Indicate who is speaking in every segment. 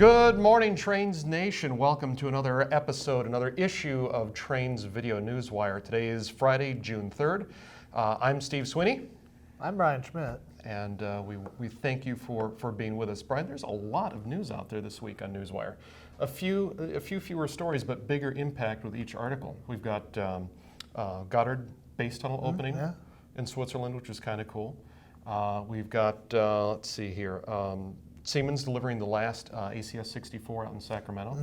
Speaker 1: Good morning, Trains Nation. Welcome to another episode, another issue of Trains Video Newswire. Today is Friday, June 3rd. I'm Steve Sweeney.
Speaker 2: I'm Brian Schmidt.
Speaker 1: And we thank you for being with us. Brian, there's a lot of news out there this week on Newswire. A few fewer stories, but bigger impact with each article. We've got Goddard Base Tunnel opening in Switzerland, which is kind of cool. We've got, let's see here, Siemens delivering the last ACS 64 out in Sacramento.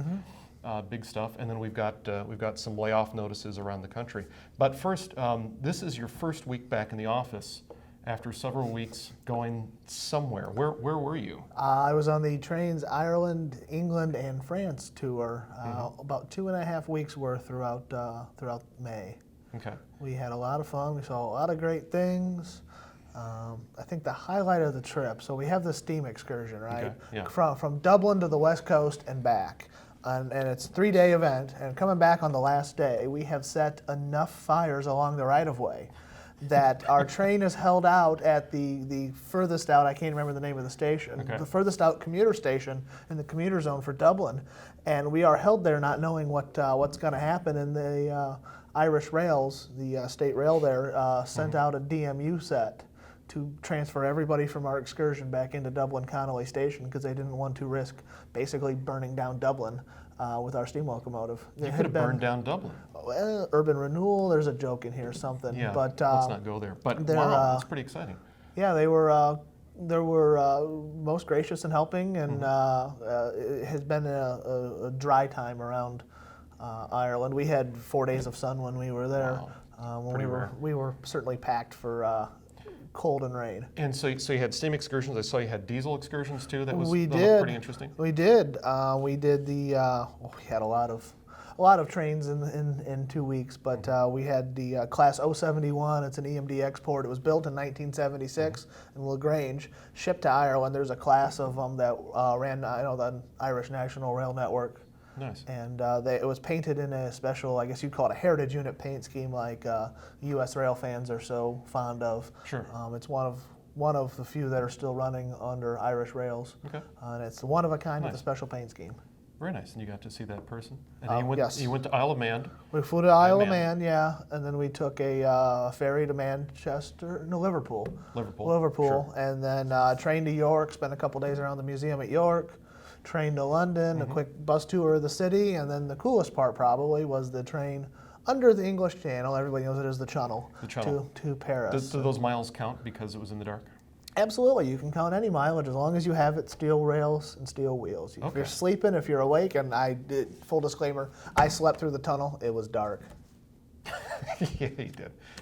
Speaker 1: Big stuff. And then we've got some layoff notices around the country. But first, this is your first week back in the office after several weeks going somewhere. Where were you?
Speaker 2: I was on the Trains Ireland, England, and France tour, about 2.5 weeks worth throughout May. Okay. We had a lot of fun. We saw a lot of great things. I think the highlight of the trip, so we have the steam excursion, right?
Speaker 1: Okay. Yeah.
Speaker 2: From Dublin to the West Coast and back. And it's a 3-day event. And coming back on the last day, we have set enough fires along the right-of-way that our train is held out at the furthest out, I can't remember the name of the station, the furthest out commuter station in the commuter zone for Dublin. And we are held there not knowing what's going to happen. And the Irish Rails, the state rail there, sent out a DMU set to transfer everybody from our excursion back into Dublin Connolly Station because they didn't want to risk basically burning down Dublin with our steam locomotive.
Speaker 1: You could have burned down Dublin.
Speaker 2: Well, urban renewal, there's a joke in here, something.
Speaker 1: Yeah,
Speaker 2: but,
Speaker 1: let's not go there. But wow, that's pretty exciting.
Speaker 2: Yeah, they were most gracious in helping, and it has been a dry time around Ireland. We had 4 days of sun when we were there. Wow. We were certainly packed for cold and rain. And
Speaker 1: so you had steam excursions. I saw you had diesel excursions too. That was
Speaker 2: pretty interesting. We did. We did we had a lot of trains in 2 weeks, but we had the Class 071. It's an EMD export. It was built in 1976 in LaGrange, shipped to Ireland. There's a class of them that ran, the Irish National Rail Network.
Speaker 1: Nice.
Speaker 2: And it was painted in a special, I guess you'd call it a heritage unit paint scheme, like U.S. rail fans are so fond of.
Speaker 1: Sure.
Speaker 2: It's one of the few that are still running under Irish rails. Okay. And it's one of a kind with a special paint scheme.
Speaker 1: Very nice. And you got to see that person. And you went to Isle of Man.
Speaker 2: We flew to Isle of Man, yeah, and then we took a ferry to Liverpool.
Speaker 1: Sure.
Speaker 2: And then train to York. Spent a couple days around the museum at York. Train to London, a quick bus tour of the city, and then the coolest part probably was the train under the English Channel. Everybody knows it as the Channel. To Paris.
Speaker 1: Do those miles count because it was in the dark?
Speaker 2: Absolutely. You can count any mileage as long as you have it steel rails and steel wheels. If you're sleeping, if you're awake, and full disclaimer, I slept through the tunnel. It was dark.
Speaker 1: Yeah,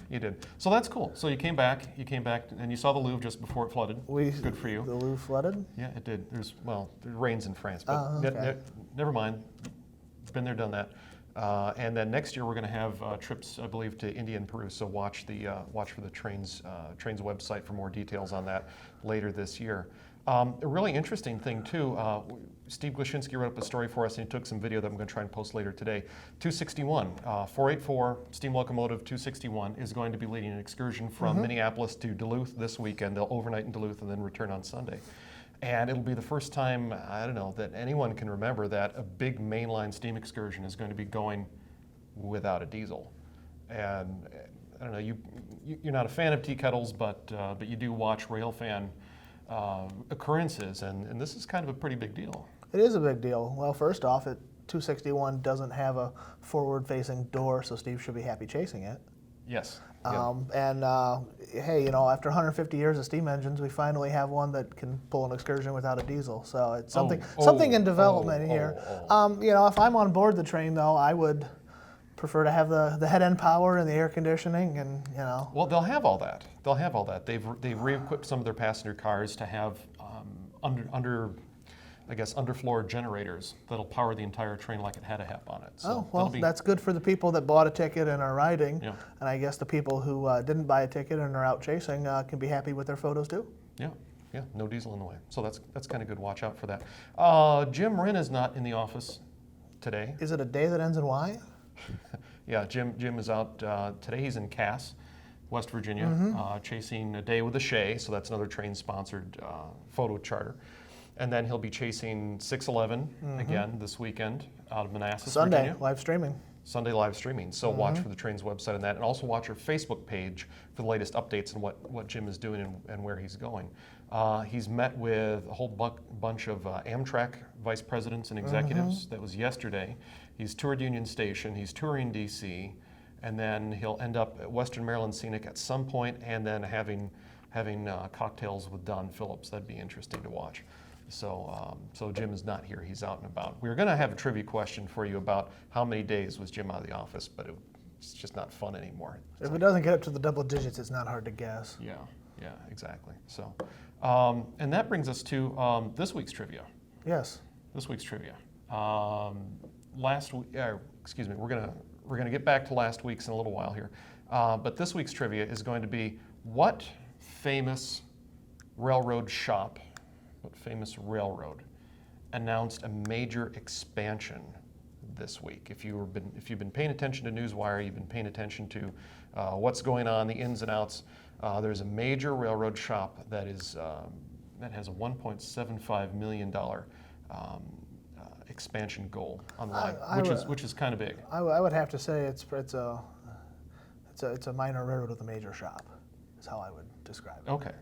Speaker 1: you did. So that's cool. So you came back, and you saw the Louvre just before it flooded. Good for you.
Speaker 2: The Louvre flooded?
Speaker 1: Yeah, it did. It rains in France, but never mind. Been there, done that. And then next year we're going to have trips, I believe, to India and Peru. So watch for the trains website for more details on that later this year. A really interesting thing too. Steve Glashinsky wrote up a story for us, and he took some video that I'm going to try and post later today. 261, 484 steam locomotive 261 is going to be leading an excursion from Minneapolis to Duluth this weekend. They'll overnight in Duluth and then return on Sunday. And it'll be the first time, that anyone can remember that a big mainline steam excursion is going to be going without a diesel. And I don't know, you're not a fan of tea kettles, but you do watch railfan occurrences, and this is kind of a pretty big deal.
Speaker 2: It is a big deal. Well, first off, 261 doesn't have a forward-facing door, so Steve should be happy chasing it.
Speaker 1: Yes.
Speaker 2: And hey, after 150 years of steam engines, we finally have one that can pull an excursion without a diesel. So it's something in development here. If I'm on board the train, though, I would prefer to have the head end power and the air conditioning, and
Speaker 1: Well, they'll have all that. They've re-equipped some of their passenger cars to have underfloor generators that'll power the entire train like it had a HEP on it. So
Speaker 2: that's good for the people that bought a ticket and are riding. Yeah. And I guess the people who didn't buy a ticket and are out chasing can be happy with their photos too.
Speaker 1: Yeah, no diesel in the way. So that's kind of good. Watch out for that. Jim Wren is not in the office today.
Speaker 2: Is it a day that ends in Y?
Speaker 1: Yeah, Jim is out today. He's in Cass, West Virginia, chasing A Day with a Shay. So that's another train-sponsored photo charter. And then he'll be chasing 611 again this weekend out of Manassas,
Speaker 2: Sunday,
Speaker 1: Virginia.
Speaker 2: live streaming.
Speaker 1: Sunday live streaming. So watch for the train's website and that, and also watch our Facebook page for the latest updates on what Jim is doing and where he's going. He's met with a whole bunch of Amtrak vice presidents and executives. That was yesterday. He's toured Union Station. He's touring DC, and then he'll end up at Western Maryland Scenic at some point, and then having cocktails with Don Phillips. That'd be interesting to watch. So Jim is not here. He's out and about. We were going to have a trivia question for you about how many days was Jim out of the office, but it's just not fun anymore.
Speaker 2: If it doesn't get up to the double digits, it's not hard to guess.
Speaker 1: Yeah, exactly. So, and that brings us to this week's trivia.
Speaker 2: Yes.
Speaker 1: This week's trivia. Last week, excuse me. We're gonna get back to last week's in a little while here, but this week's trivia is going to be what famous railroad announced a major expansion this week? If you've been paying attention to Newswire, you've been paying attention to what's going on, the ins and outs. There's a major railroad shop that has a $1.75 million expansion goal on the line, which is kind of big.
Speaker 2: I would have to say it's a minor railroad with a major shop, is how I would describe it.
Speaker 1: Okay,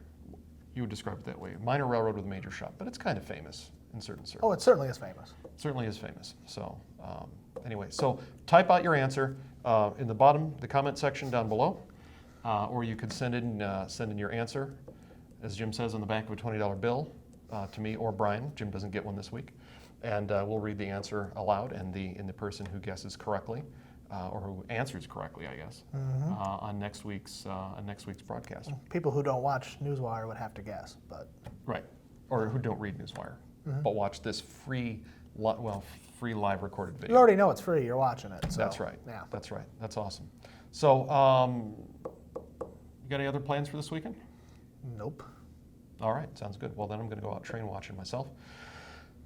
Speaker 1: you would describe it that way. Minor railroad with a major shop, but it's kind of famous in certain circles.
Speaker 2: Oh, it certainly is famous.
Speaker 1: Certainly is famous. So anyway, so type out your answer in the comment section down below, or you could send in your answer, as Jim says, on the back of a $20 bill to me or Brian. Jim doesn't get one this week, and we'll read the answer aloud, and the person who guesses correctly or who answers correctly, I guess, on next week's broadcast.
Speaker 2: People who don't watch Newswire would have to guess, but
Speaker 1: Right, or who don't read Newswire, but watch this free live recorded video.
Speaker 2: you already know it's free. You're watching it. So,
Speaker 1: That's right.
Speaker 2: Yeah.
Speaker 1: That's right. That's awesome. So, you got any other plans for this weekend?
Speaker 2: Nope.
Speaker 1: All right, sounds good. Well, then I'm going to go out train watching myself.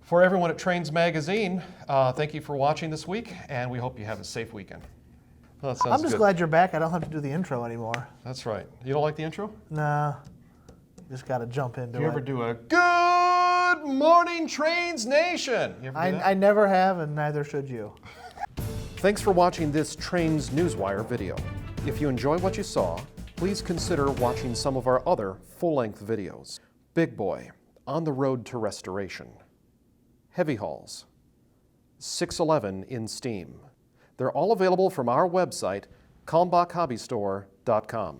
Speaker 1: For everyone at Trains Magazine, thank you for watching this week, and we hope you have a safe weekend. Well, that sounds
Speaker 2: I'm just
Speaker 1: good.
Speaker 2: glad you're back. I don't have to do the intro anymore.
Speaker 1: That's right. You don't like the intro?
Speaker 2: Nah. Just got to jump into
Speaker 1: Do you
Speaker 2: it.
Speaker 1: ever do a Good Morning Trains Nation? You ever do that?
Speaker 2: I never have, and neither should you.
Speaker 1: Thanks for watching this Trains Newswire video. If you enjoy what you saw, please consider watching some of our other full-length videos. Big Boy, On the Road to Restoration. Heavy Hauls. 611 in Steam. They're all available from our website, kalmbachhobbystore.com.